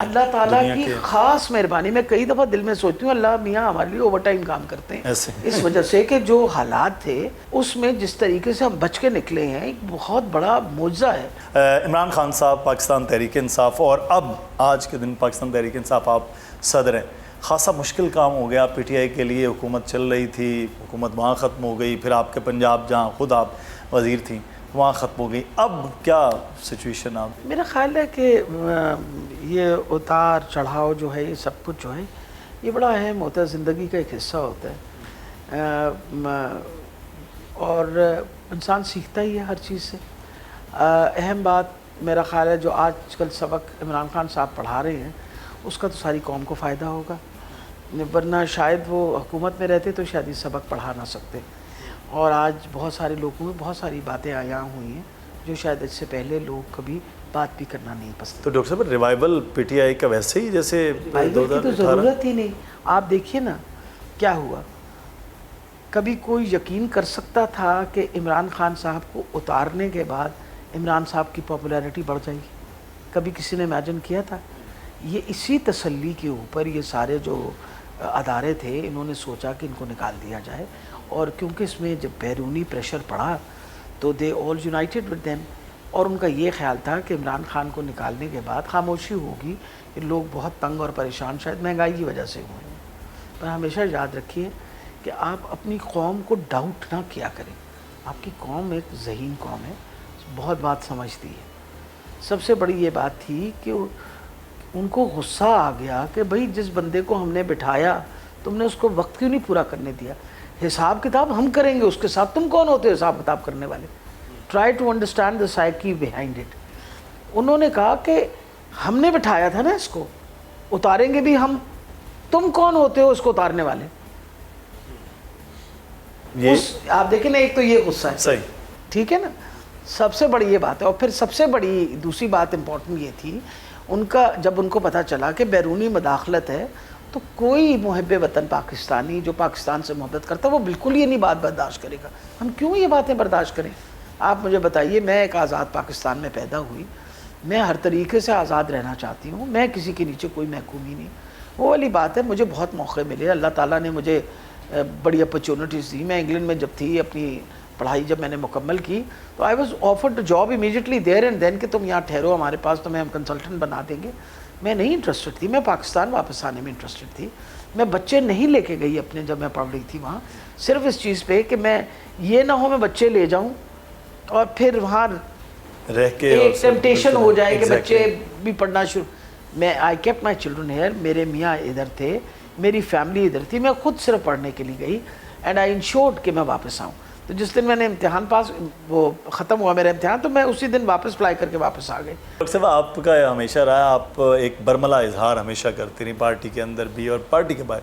اللہ تعالیٰ کی خاص مہربانی. میں کئی دفعہ دل میں سوچتی ہوں اللہ میاں ہمارے لیے اوور ٹائم کام کرتے ہیں اس وجہ سے کہ جو حالات تھے اس میں جس طریقے سے ہم بچ کے نکلے ہیں ایک بہت بڑا معجزہ ہے. عمران خان صاحب پاکستان تحریک انصاف اور اب آج کے دن پاکستان تحریک انصاف آپ صدر ہیں. خاصا مشکل کام ہو گیا پی ٹی آئی کے لیے. حکومت چل رہی تھی, حکومت وہاں ختم ہو گئی, پھر آپ کے پنجاب جہاں خود آپ وزیر تھیں وہاں ختم ہو گئی. اب کیا سچویشن آپ؟ میرا خیال ہے کہ یہ اتار چڑھاؤ جو ہے یہ سب کچھ جو ہے یہ بڑا اہم ہوتا ہے, زندگی کا ایک حصہ ہوتا ہے اور انسان سیکھتا ہی ہے ہر چیز سے. اہم بات میرا خیال ہے جو آج کل سبق عمران خان صاحب پڑھا رہے ہیں اس کا تو ساری قوم کو فائدہ ہوگا, ورنہ شاید وہ حکومت میں رہتے تو شاید یہ سبق پڑھا نہ سکتے. اور آج بہت سارے لوگوں میں بہت ساری باتیں آیا ہوئی ہیں جو شاید اس سے پہلے لوگ کبھی بات بھی کرنا نہیں پسند. تو ڈاکٹر صاحب ریوائول پی ٹی آئی کا ویسے ہی جیسے ریوائول کی تو ضرورت ہی نہیں. آپ دیکھیے نا کیا ہوا. کبھی کوئی یقین کر سکتا تھا کہ عمران خان صاحب کو اتارنے کے بعد عمران صاحب کی پاپولیرٹی بڑھ جائے گی؟ کبھی کسی نے امیجن کیا تھا؟ یہ اسی تسلی کے اوپر یہ سارے جو ادارے تھے انہوں نے سوچا کہ ان کو نکال دیا جائے, اور کیونکہ اس میں جب بیرونی پریشر پڑا تو دے آل یونائٹڈ ود دیم, اور ان کا یہ خیال تھا کہ عمران خان کو نکالنے کے بعد خاموشی ہوگی. کہ لوگ بہت تنگ اور پریشان شاید مہنگائی کی وجہ سے ہوئے ہیں, پر ہمیشہ یاد رکھیے کہ آپ اپنی قوم کو ڈاؤٹ نہ کیا کریں. آپ کی قوم ایک ذہین قوم ہے, بہت بات سمجھتی ہے. سب سے بڑی یہ بات تھی کہ ان کو غصہ آ گیا کہ بھئی جس بندے کو ہم نے بٹھایا تم نے اس کو وقت کیوں نہیں پورا کرنے دیا. حساب کتاب ہم کریں گے اس کے ساتھ, تم کون ہوتے ہو حساب کتاب کرنے والے. Try to understand the psyche behind it. انہوں نے کہا کہ ہم نے بٹھایا تھا نا اس کو, اتاریں گے بھی ہم, تم کون ہوتے ہو اس کو اتارنے والے. آپ دیکھیں نا ایک تو یہ غصہ ہے صحیح, ٹھیک ہے نا, سب سے بڑی یہ بات ہے. اور پھر سب سے بڑی دوسری بات امپورٹنٹ یہ تھی ان کا, جب ان کو پتہ چلا کہ بیرونی مداخلت ہے تو کوئی محب وطن پاکستانی جو پاکستان سے محبت کرتا ہے وہ بالکل یہ نہیں بات برداشت کرے گا. ہم کیوں یہ باتیں برداشت کریں؟ آپ مجھے بتائیے, میں ایک آزاد پاکستان میں پیدا ہوئی, میں ہر طریقے سے آزاد رہنا چاہتی ہوں, میں کسی کے نیچے کوئی محکومی نہیں. وہ والی بات ہے, مجھے بہت موقع ملے, اللہ تعالیٰ نے مجھے بڑی اپرچونٹیز دی. میں انگلینڈ میں جب تھی, اپنی پڑھائی جب میں نے مکمل کی تو I was offered job immediately there and then کہ تم یہاں ٹھہرو ہمارے پاس, تمہیں ہم کنسلٹنٹ بنا دیں گے. میں نہیں انٹرسٹڈ تھی, میں پاکستان واپس آنے میں انٹرسٹڈ تھی. میں بچے نہیں لے کے گئی اپنے جب میں پڑھ رہی تھی وہاں, صرف اس چیز پہ کہ میں یہ نہ ہو میں بچے لے جاؤں اور پھر وہاں رہ کے ایک ٹیمپٹیشن ہو جائے کہ بچے بھی پڑھنا شروع. میں I kept my children here, میرے میاں ادھر تھے, میری فیملی ادھر تھی, میں خود صرف پڑھنے کے لیے گئی اینڈ آئی انشورڈ کہ میں واپس آؤں. تو جس دن میں نے امتحان پاس, وہ ختم ہوا میرا امتحان, تو میں اسی دن واپس اپلائی کر کے واپس آ گئی. ڈاکٹر صاحب آپ کا ہمیشہ رہا, آپ ایک برملا اظہار ہمیشہ کرتے رہی پارٹی کے اندر بھی اور پارٹی کے باہر.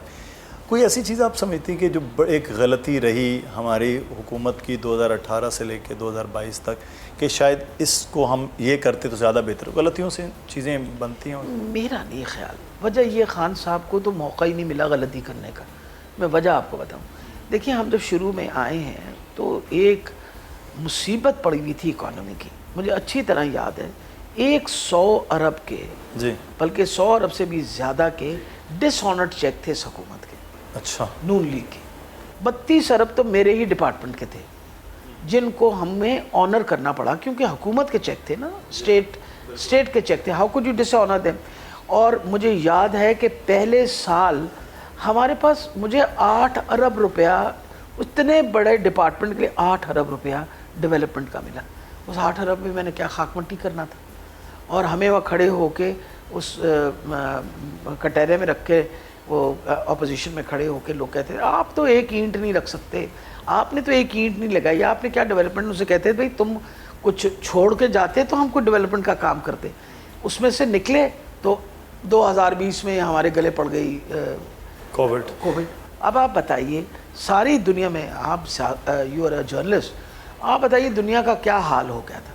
کوئی ایسی چیز آپ سمجھتی ہیں کہ جو ایک غلطی رہی ہماری حکومت کی 2018 سے لے کے 2022 تک کہ شاید اس کو ہم یہ کرتے تو زیادہ بہتر, غلطیوں سے چیزیں بنتی ہیں؟ میرا نہیں خیال. وجہ یہ خان صاحب کو تو موقع ہی نہیں ملا غلطی کرنے کا. میں وجہ آپ کو بتاؤں. دیکھیں ہم جب شروع میں آئے ہیں تو ایک مصیبت پڑی ہوئی تھی اکانومی کی, مجھے اچھی طرح یاد ہے. 100 ارب کے, جی بلکہ 100 ارب سے بھی زیادہ کے ڈس آنرڈ چیک تھے اس حکومت کے. اچھا, نون لیگ کے 32 ارب تو میرے ہی ڈپارٹمنٹ کے تھے جن کو ہمیں آنر کرنا پڑا کیونکہ حکومت کے چیک تھے نا, اسٹیٹ کے چیک تھے. How could you dishonour them. اور مجھے یاد ہے کہ پہلے سال ہمارے پاس مجھے 8 ارب روپیہ, اتنے بڑے ڈپارٹمنٹ کے لیے 8 ارب روپیہ ڈیولپمنٹ کا ملا. اس 8 ارب میں نے کیا خاک مٹی کرنا تھا. اور ہمیں وہ کھڑے ہو کے اس کٹہرے میں رکھ کے, وہ اپوزیشن میں کھڑے ہو کے لوگ کہتے ہیں آپ تو ایک اینٹ نہیں رکھ سکتے, آپ نے تو ایک اینٹ نہیں لگائی, آپ نے کیا ڈیولپمنٹ. اسے کہتے ہیں بھائی تم کچھ چھوڑ کے جاتے تو ہم کوئی ڈیولپمنٹ کا کام کرتے. اس میں سے نکلے تو 2020 میں ہمارے گلے پڑ گئی کووڈ. اب آپ بتائیے ساری دنیا میں, آپ یو آر اے جرنلسٹ, آپ بتائیے دنیا کا کیا حال ہو گیا تھا.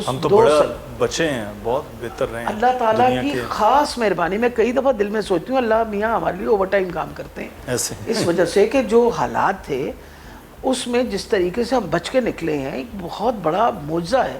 ہم تو بڑا بچے ہیں, بہت بہتر رہے ہیں. اللہ تعالیٰ کی خاص مہربانی. میں کئی دفعہ دل میں سوچتی ہوں اللہ میاں ہمارے لیے اوور ٹائم کام کرتے ہیں اس وجہ سے کہ جو حالات تھے اس میں جس طریقے سے ہم بچ کے نکلے ہیں ایک بہت بڑا معجزہ ہے.